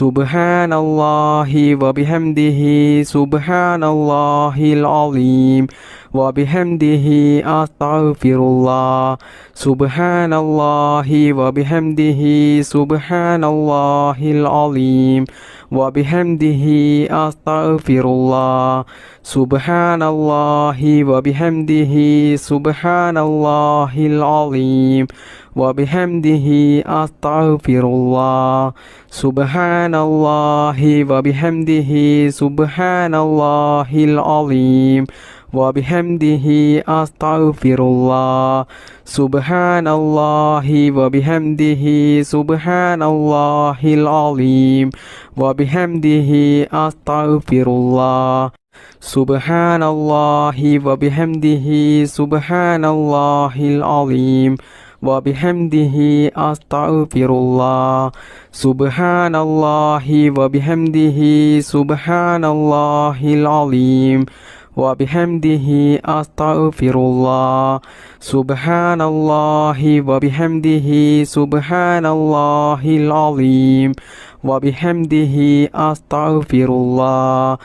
S1: Subhanallahi wa bihamdihi subhanallahil azim wa bihamdihi astaghfirullah. Subhanallahi wa bihamdihi subhanallahil azim wa bihamdihi astaghfirullah. Subhanallahi wa bihamdihi subhanallahil azim wa bihamdihi astaghfirullah. Subhanallahi wa bihamdihi subhanallahil azim wa bihamdihi astaghfirullah. Subhanallahi wa bihamdihi subhanallahil azim wa bihamdihi astaghfirullah. Subhanallahi wa bihamdihi subhanallahil azim wa bihamdihi astaghfirullah. Subhanallahi wa bihamdihi subhanallahil azim wa bihamdihi astaghfirullah. Subhanallahi wa bihamdihi subhanallahil azim wa bihamdihi astaghfirullah.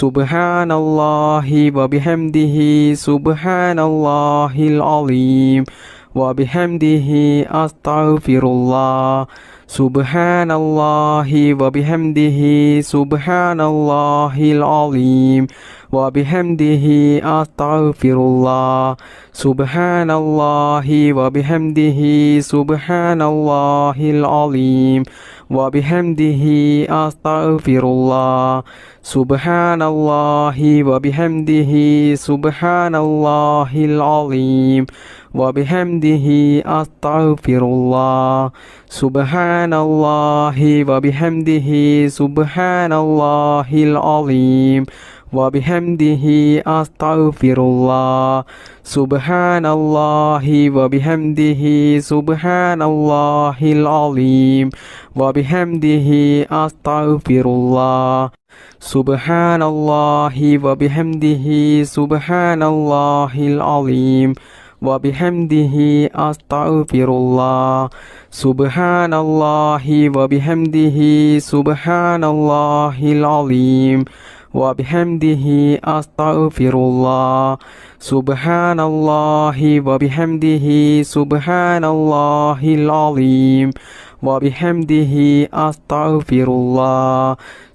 S1: Subhanallahi wa bihamdihi subhanallahil azim wa bihamdihi astaghfirullah. Subhanallahi wa bihamdihi subhanallahil azim wa bihamdihi astaghfirullah. Subhanallahi wa bihamdihi subhanallahil azim wa bihamdihi astaghfirullah. Subhanallahi wa bihamdihi subhanallahil azim wa bihamdihi astaghfirullah. Subhanallahi wa bihamdihi subhanallahil azim وبحمده أستغفر الله سبحان الله وبحمده سبحان الله العظيم وبحمده أستغفر الله سبحان الله وبحمده سبحان الله العظيم وبحمده أستغفر الله سبحان الله وبحمده سبحان الله العظيم وبحمده أستغفر الله سبحان الله وبحمده سبحان الله العظيم وبحمده أستغفر الله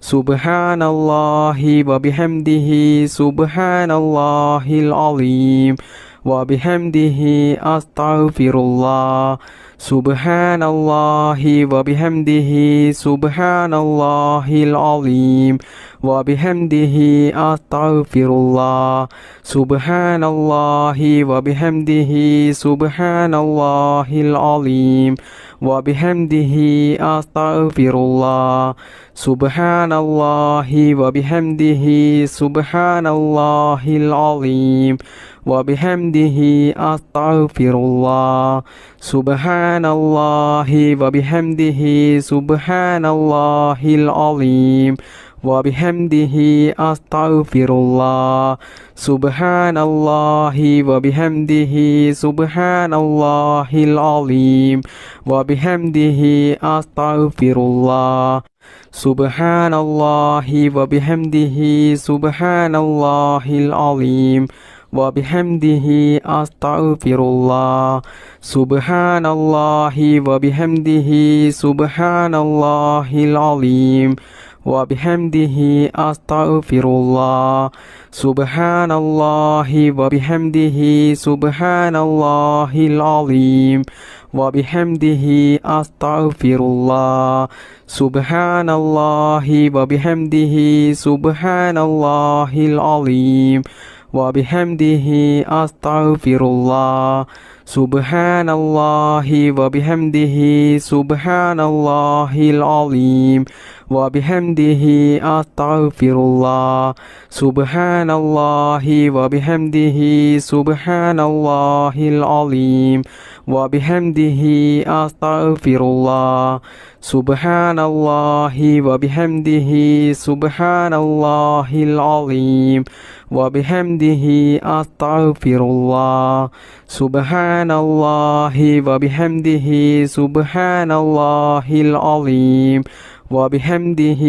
S1: سبحان الله وبحمده سبحان الله العظيم وبحمده أستغفر الله سبحان الله وبحمده سبحان الله العظيم وبحمده أستغفر الله سبحان الله وبحمده سبحان الله العظيم وبحمده أستغفر الله سبحان الله وبحمده سبحان الله العظيم وبحمده أستغفر الله سبحان الله وبحمده سبحان الله العظيم وبحمده أستغفر الله سبحان الله وبحمده سبحان الله العظيم وبحمده أستغفر الله سبحان الله وبحمده سبحان الله العظيم وبحمده أستغفر الله سبحان الله وبحمده سبحان الله العظيم وبحمده أستغفر الله سبحان الله وبحمده سبحان الله العظيم وبحمده أستغفر الله سبحان الله وبحمده سبحان الله العظيم وبحمده أستغفر الله سبحان الله وبحمده سبحان الله العظيم وبحمده أستغفر الله سبحان الله وبحمده سبحان الله العظيم وبحمده أستغفر الله سبحان الله وبحمده سبحان الله العظيم وبحمده أستغفر الله سبحان الله وبحمده سبحان الله العظيم وبحمده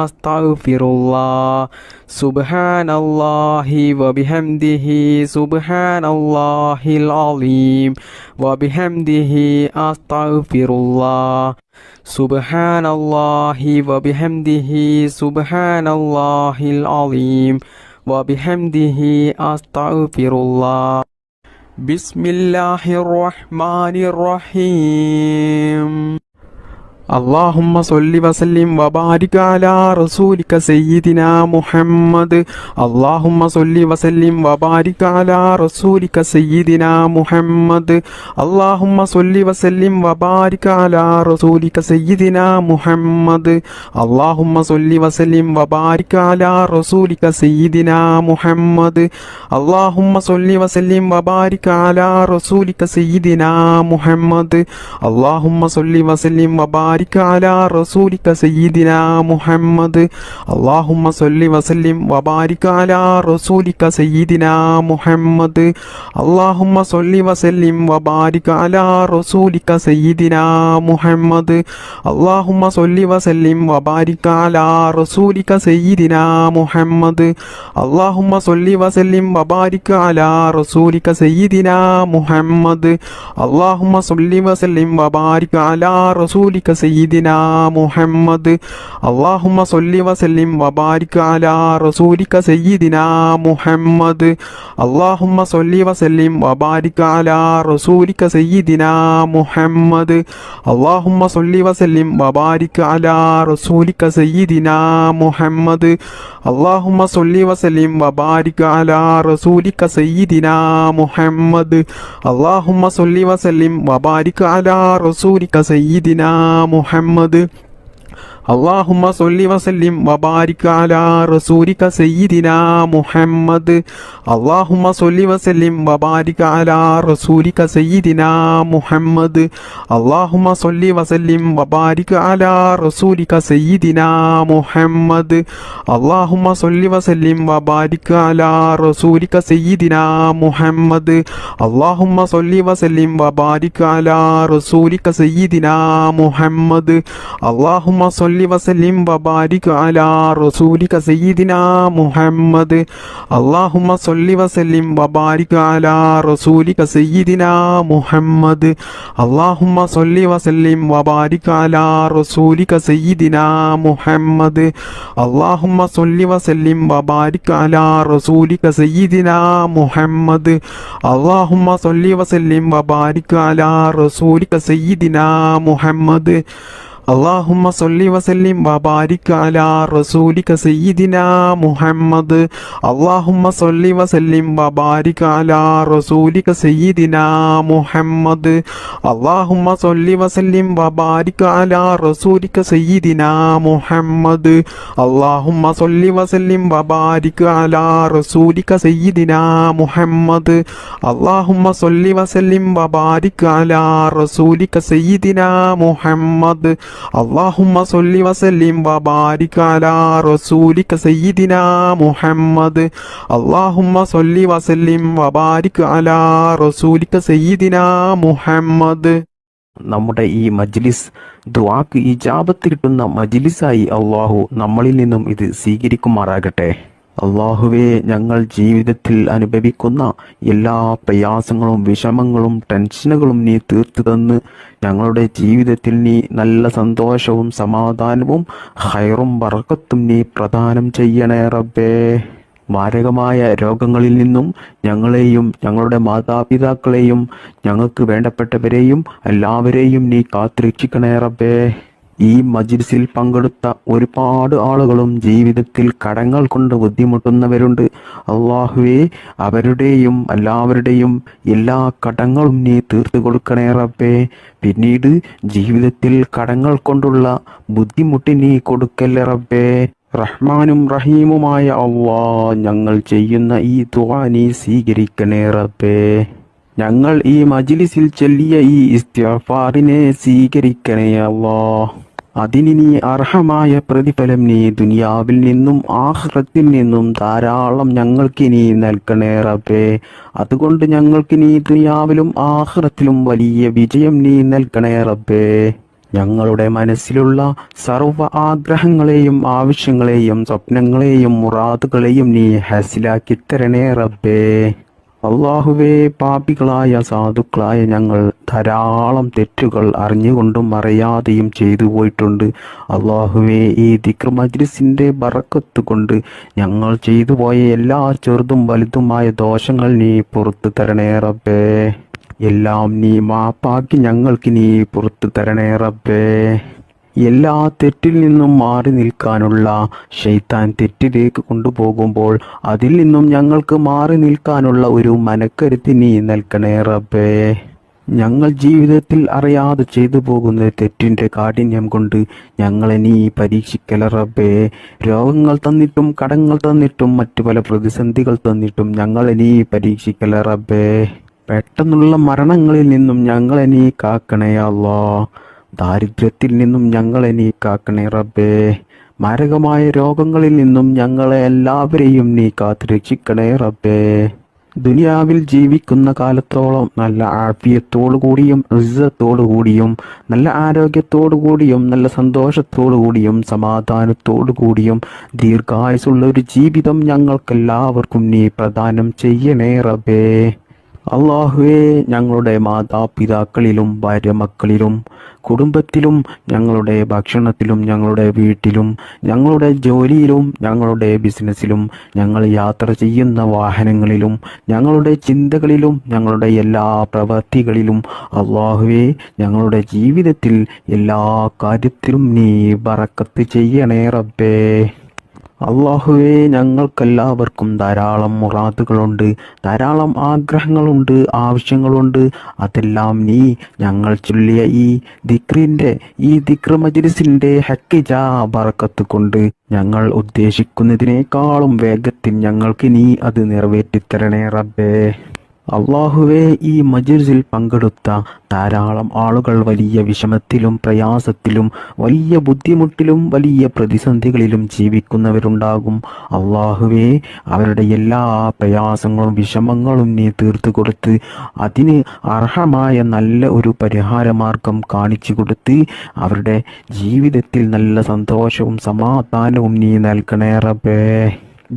S1: أستغفر الله سبحان الله وبحمده سبحان الله العظيم وبحمده أستغفر الله سبحان الله وبحمده سبحان الله العظيم وبحمده أستغفر الله بسم الله الرحمن الرحيم اللهم صل وسلم وبارك على رسولك سيدنا محمد اللهم صل وسلم وبارك على رسولك سيدنا محمد اللهم صل وسلم وبارك على رسولك سيدنا محمد اللهم صل وسلم وبارك على رسولك سيدنا محمد اللهم صل وسلم وبارك على رسولك سيدنا محمد اللهم صل وسلم وبارك على رسولك سيدنا محمد اللهم صل وسلم وبارك على رسولك سيدنا محمد اللهم صل وسلم وبارك على رسولك سيدنا محمد اللهم صل وسلم وبارك على رسولك سيدنا محمد اللهم صل وسلم وبارك على رسولك سيدنا محمد اللهم صل وسلم وبارك على رسولك سيدنا محمد اللهم صل وسلم وبارك على رسولك سيدنا محمد اللهم صل وسلم وبارك على رسولك سيدنا محمد اللهم صل وسلم وبارك على رسولك سيدنا محمد اللهم صل وسلم وبارك على رسولك سيدنا محمد اللهم صل وسلم وبارك على رسولك سيدنا محمد اللهم صل وسلم وبارك على رسولك سيدنا محمد. اللهم صل وسلم وبارك على رسولك سيدنا محمد. اللهم صل وسلم وبارك على رسولك سيدنا محمد. اللهم صل وسلم وبارك على رسولك سيدنا محمد. اللهم صل وسلم وبارك على رسولك سيدنا محمد. اللهم صل وسلم وبارك على رسولك سيدنا محمد. اللهم صل وسلم وبارك على رسولك سيدنا محمد. اللهم صل وسلم وبارك على رسولك سيدنا محمد. اللهم صل وسلم وبارك على رسولك سيدنا محمد. اللهم صل وسلم وبارك على رسولك سيدنا محمد. اللهم صل وسلم وبارك على رسولك سيدنا محمد. اللهم صل وسلم وبارك على رسولك سيدنا محمد. اللهم صل وسلم وبارك على رسولك سيدنا محمد. اللهم صل وسلم وبارك على رسولك سيدنا محمد. اللهم صل وسلم وبارك على رسولك سيدنا محمد. اللهم صل وسلم وبارك على رسولك سيدنا محمد. اللهم صل وسلم وبارك على رسولك سيدنا محمد. നമ്മുടെ ഈ മജ്ലിസ് ദുആക്ക് ഇജാബത്ത് കിട്ടുന്ന മജ്ലിസായി അള്ളാഹു നമ്മളിൽ നിന്നും ഇത് സ്വീകരിക്കുമാറാകട്ടെ. അള്ളാഹുവേ, ഞങ്ങൾ ജീവിതത്തിൽ അനുഭവിക്കുന്ന എല്ലാ പ്രയാസങ്ങളും വിഷമങ്ങളും ടെൻഷനുകളും നീ തീർത്തു തന്ന് ഞങ്ങളുടെ ജീവിതത്തിൽ നീ നല്ല സന്തോഷവും സമാധാനവും ഹൈറും ബർക്കത്തും നീ പ്രദാനം ചെയ്യണേ റബ്ബേ. മാരകമായ രോഗങ്ങളിൽ നിന്നും ഞങ്ങളെയും ഞങ്ങളുടെ മാതാപിതാക്കളെയും ഞങ്ങൾക്ക് വേണ്ടപ്പെട്ടവരെയും എല്ലാവരെയും നീ കാത്തുരക്ഷിക്കണേ റബ്ബേ. ഈ മജ്ലിസിൽ പങ്കെടുത്ത ഒരുപാട് ആളുകളും ജീവിതത്തിൽ കടങ്ങൾ കൊണ്ട് ബുദ്ധിമുട്ടുന്നവരുണ്ട്. അള്ളാഹുവേ, അവരുടെയും എല്ലാവരുടെയും എല്ലാ കടങ്ങളും നീ തീർത്തു കൊടുക്കണേ റബ്ബേ. പിന്നീട് ജീവിതത്തിൽ കടങ്ങൾ കൊണ്ടുള്ള ബുദ്ധിമുട്ട് നീ കൊടുക്കല്ലേ റബ്ബേ. റഹ്മാനും റഹീമുമായ അല്ലാഹ്, ഞങ്ങൾ ചെയ്യുന്ന ഈ ദുആ നീ സ്വീകരിക്കണേ റബ്ബേ. ഞങ്ങൾ ഈ മജ്ലിസിൽ ചൊല്ലിയ ഈ ഇസ്തിഗ്ഫാറിനെ സ്വീകരിക്കണേ അല്ലാഹ്. അതിന് നീ അർഹമായ പ്രതിഫലം നീ ദുനിയാവിൽ നിന്നും ആഖിറത്തിൽ നിന്നും ധാരാളം ഞങ്ങൾക്ക് നീ നൽകണേ റബ്ബേ. അതുകൊണ്ട് ഞങ്ങൾക്ക് നീ ദുനിയാവിലും ആഖിറത്തിലും വലിയ വിജയം നീ നൽകണേ റബ്ബേ. ഞങ്ങളുടെ മനസ്സിലുള്ള സർവ്വ ആഗ്രഹങ്ങളെയും ആവശ്യങ്ങളെയും സ്വപ്നങ്ങളെയും മുറാദുകളെയും നീ ഹാസിലാക്കി തരണേ റബ്ബേ. അള്ളാഹുവേ, പാപികളായ സാധുക്കളായ ഞങ്ങൾ ധാരാളം തെറ്റുകൾ അറിഞ്ഞുകൊണ്ടും അറിയാതെയും ചെയ്തു പോയിട്ടുണ്ട്. അള്ളാഹുവേ, ഈ ദിക്ർ മജ്ലിസിന്റെ ബറക്കത്ത് കൊണ്ട് ഞങ്ങൾ ചെയ്തു പോയ എല്ലാ ചെറുതും വലുതുമായ ദോഷങ്ങൾ നീ പുറത്തു തരണേ റബ്ബേ. എല്ലാം നീ മാപ്പാക്കി ഞങ്ങൾക്ക് നീ പുറത്തു തരണേ റബ്ബേ. എല്ലാ തെറ്റിൽ നിന്നും മാറി നിൽക്കാനുള്ള ശൈത്താൻ തെറ്റിലേക്ക് കൊണ്ടുപോകുമ്പോൾ അതിൽ നിന്നും ഞങ്ങൾക്ക് മാറി നിൽക്കാനുള്ള ഒരു മനക്കരുത്ത് നീ നൽകണേ റബ്ബേ. ഞങ്ങൾ ജീവിതത്തിൽ അറിയാതെ ചെയ്തു പോകുന്ന തെറ്റിന്റെ കാഠിന്യം കൊണ്ട് ഞങ്ങളെ നീ പരീക്ഷിക്കല റബ്ബേ. രോഗങ്ങൾ തന്നിട്ടും കടങ്ങൾ തന്നിട്ടും മറ്റു പല പ്രതിസന്ധികൾ തന്നിട്ടും ഞങ്ങളെ നീ പരീക്ഷിക്കല റബ്ബേ. പെട്ടെന്നുള്ള മരണങ്ങളിൽ നിന്നും ഞങ്ങളെ നീ കാക്കണേ അല്ലാഹ്. ദാരിദ്ര്യത്തിൽ നിന്നും ഞങ്ങളെ നീ കാക്കണേ റബ്ബേ. മാരകമായ രോഗങ്ങളിൽ നിന്നും ഞങ്ങളെ എല്ലാവരെയും നീ കാത്തുരക്ഷിക്കണേ റബ്ബേ. ദുനിയാവിൽ ജീവിക്കുന്ന കാലത്തോളം നല്ല ആഫിയത്തോടു കൂടിയും ഇസ്സത്തോടു കൂടിയും നല്ല ആരോഗ്യത്തോടു കൂടിയും നല്ല സന്തോഷത്തോടു കൂടിയും സമാധാനത്തോടു കൂടിയും ദീർഘായുസുള്ള ഒരു ജീവിതം ഞങ്ങൾക്കെല്ലാവർക്കും നീ പ്രദാനം ചെയ്യണേ റബ്ബേ. അള്ളാഹുവേ, ഞങ്ങളുടെ മാതാപിതാക്കളിലും ഭാര്യമക്കളിലും കുടുംബത്തിലും ഞങ്ങളുടെ ഭക്ഷണത്തിലും ഞങ്ങളുടെ വീട്ടിലും ഞങ്ങളുടെ ജോലിയിലും ഞങ്ങളുടെ ബിസിനസ്സിലും ഞങ്ങൾ യാത്ര ചെയ്യുന്ന വാഹനങ്ങളിലും ഞങ്ങളുടെ ചിന്തകളിലും ഞങ്ങളുടെ എല്ലാ പ്രവൃത്തികളിലും അള്ളാഹുവേ, ഞങ്ങളുടെ ജീവിതത്തിൽ എല്ലാ കാര്യത്തിലും നീ ബറക്കത്ത് ചെയ്യണേ റബ്ബേ. അള്ളാഹുവേ, ഞങ്ങൾക്കെല്ലാവർക്കും ധാരാളം മുറാദുകളുണ്ട്, ധാരാളം ആഗ്രഹങ്ങളുണ്ട്, ആവശ്യങ്ങളുണ്ട്. അതെല്ലാം നീ ഞങ്ങൾ ചൊല്ലിയ ഈ ദിക്ർ മജ്‌ലിസിന്റെ ഹക്കിജാ ബറക്കത്ത് കൊണ്ട് ഞങ്ങൾ ഉദ്ദേശിക്കുന്നതിനേക്കാളും വേഗത്തിൽ ഞങ്ങൾക്ക് നീ അത് നിറവേറ്റിത്തരണേ റബ്ബേ. അള്ളാഹുവേ, ഈ മജ്‌ലിസിൽ പങ്കെടുത്ത ധാരാളം ആളുകൾ വലിയ വിഷമത്തിലും പ്രയാസത്തിലും വലിയ ബുദ്ധിമുട്ടിലും വലിയ പ്രതിസന്ധികളിലും ജീവിക്കുന്നവരുണ്ടാകും. അള്ളാഹുവേ, അവരുടെ എല്ലാ പ്രയാസങ്ങളും വിഷമങ്ങളും നീ തീർത്തു കൊടുത്ത് അതിന് അർഹമായ നല്ല ഒരു പരിഹാരമാർഗം കാണിച്ചു കൊടുത്ത് അവരുടെ ജീവിതത്തിൽ നല്ല സന്തോഷവും സമാധാനവും നീ നൽകണേ റബ്ബേ.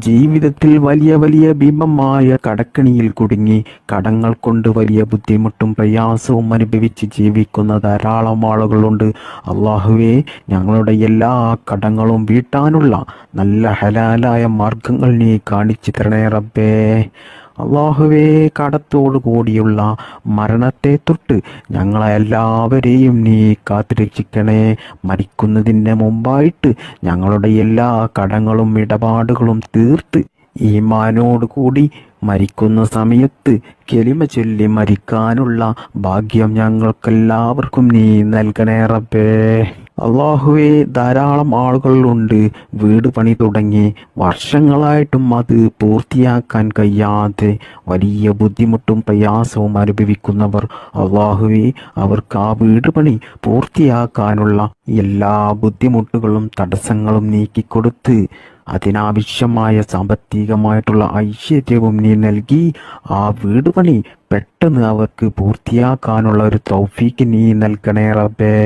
S1: ജീവിതത്തിൽ വലിയ വലിയ ഭീമമായ കടക്കെണിയിൽ കുടുങ്ങി കടങ്ങൾ കൊണ്ട് വലിയ ബുദ്ധിമുട്ടും പ്രയാസവും അനുഭവിച്ച് ജീവിക്കുന്ന ധാരാളം ആളുകളുണ്ട്. അള്ളാഹുവേ, ഞങ്ങളുടെ എല്ലാ കടങ്ങളും വീട്ടാനുള്ള നല്ല ഹലാലായ മാർഗങ്ങൾ നീ കാണിച്ചു തരണേ റബ്ബേ. അള്ളാഹുവേ, കടത്തോടു കൂടിയുള്ള മരണത്തെ തൊട്ട് ഞങ്ങളെ എല്ലാവരെയും നീ കാത്തുരക്ഷിക്കണേ. മരിക്കുന്നതിന് മുമ്പായിട്ട് ഞങ്ങളുടെ എല്ലാ കടങ്ങളും ഇടപാടുകളും തീർത്ത് ഈമാനോട് കൂടി മരിക്കുന്ന സമയത്ത് കെലിമ ചൊല്ലി മരിക്കാനുള്ള ഭാഗ്യം ഞങ്ങൾക്കെല്ലാവർക്കും നീ നൽകണേ റബ്ബേ. അള്ളാഹുവേ, ധാരാളം ആളുകളുണ്ട് വീട് പണി തുടങ്ങി വർഷങ്ങളായിട്ടും അത് പൂർത്തിയാക്കാൻ കഴിയാതെ വലിയ ബുദ്ധിമുട്ടും പ്രയാസവും അനുഭവിക്കുന്നവർ. അള്ളാഹുവേ, അവർക്ക് ആ വീട് പണി പൂർത്തിയാക്കാനുള്ള എല്ലാ ബുദ്ധിമുട്ടുകളും തടസ്സങ്ങളും നീക്കിക്കൊടുത്ത് അതിനാവശ്യമായ സാമ്പത്തികമായിട്ടുള്ള ഐശ്വര്യവും നീ നൽകി ആ വീട് പണി പെട്ടെന്ന് അവർക്ക് പൂർത്തിയാക്കാനുള്ള ഒരു തൗഫീക്ക് നീ നൽകണേ റബ്ബേ.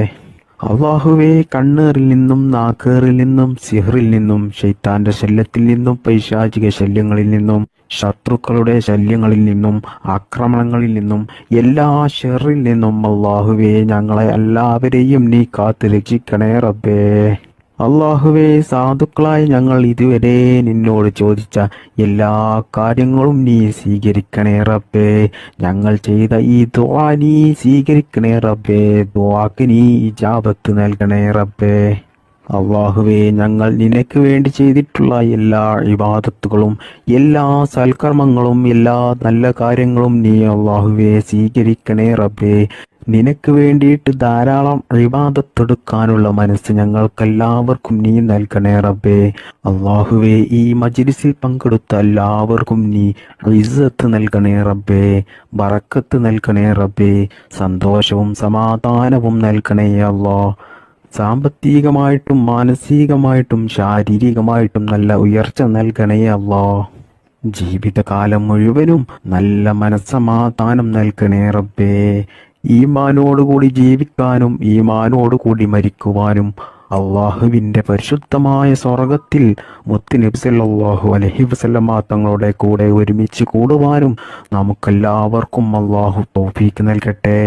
S1: അള്ളാഹുവേ, കണ്ണേറിൽ നിന്നും നാക്കേറിൽ നിന്നും സിഹറിൽ നിന്നും ശൈത്താന്റെ ശല്യത്തിൽ നിന്നും പൈശാചിക ശല്യങ്ങളിൽ നിന്നും ശത്രുക്കളുടെ ശല്യങ്ങളിൽ നിന്നും ആക്രമണങ്ങളിൽ നിന്നും എല്ലാ ഷെറിൽ നിന്നും അള്ളാഹുവേ, ഞങ്ങളെ എല്ലാവരെയും നീ കാത്തു രക്ഷിക്കണേ റബ്ബേ. അള്ളാഹുവേ, സാധുക്കളായി ഞങ്ങൾ ഇതുവരെ നിന്നോട് ചോദിച്ച എല്ലാ കാര്യങ്ങളും നീ സ്വീകരിക്കണേ റബ്ബേ. ഞങ്ങൾ ചെയ്ത ഈ ദുആ നീ സ്വീകരിക്കണേ റബ്ബേ. ദുആക്ക് നീ ഇജാബത്ത് നൽകണേ റബ്ബേ. അള്ളാഹുവേ, ഞങ്ങൾ നിനക്ക് വേണ്ടി ചെയ്തിട്ടുള്ള എല്ലാ ഇബാദത്തുകളും എല്ലാ സൽക്കർമ്മങ്ങളും എല്ലാ നല്ല കാര്യങ്ങളും നീ അള്ളാഹുവേ സ്വീകരിക്കണേ റബ്ബേ. നിനക്ക് വേണ്ടിയിട്ട് ധാരാളം ഇബാദത്തെടുക്കാനുള്ള മനസ്സ് ഞങ്ങൾക്കെല്ലാവർക്കും നീ നൽകണേ റബ്ബേ. അള്ളാഹുവേ, ഈ മജ്‌ലിസിൽ പങ്കെടുത്ത എല്ലാവർക്കും നീ ഇസ്സത്ത് നൽകണേ റബ്ബേ, ബറക്കത്ത് നൽകണേ റബ്ബേ, സന്തോഷവും സമാധാനവും നൽകണേ അല്ലാഹ്. സാമ്പത്തികമായിട്ടും മാനസികമായിട്ടും ശാരീരികമായിട്ടും നല്ല ഉയർച്ച നൽകണേ അല്ലാഹ്. ജീവിതകാലം മുഴുവനും നല്ല മനസ്സമാധാനം നൽകണേ റബ്ബേ. ഈമാനോടുകൂടി ജീവിക്കാനും ഈമാനോടുകൂടി മരിക്കുവാനും അള്ളാഹുവിൻ്റെ പരിശുദ്ധമായ സ്വർഗത്തിൽ മുത്ത് നബി സല്ലല്ലാഹു അലൈഹി വസല്ലമ തങ്ങളുടെ കൂടെ ഒരുമിച്ച് കൂടുവാനും നമുക്കെല്ലാവർക്കും അള്ളാഹു തൗഫീക്ക് നൽകട്ടെ.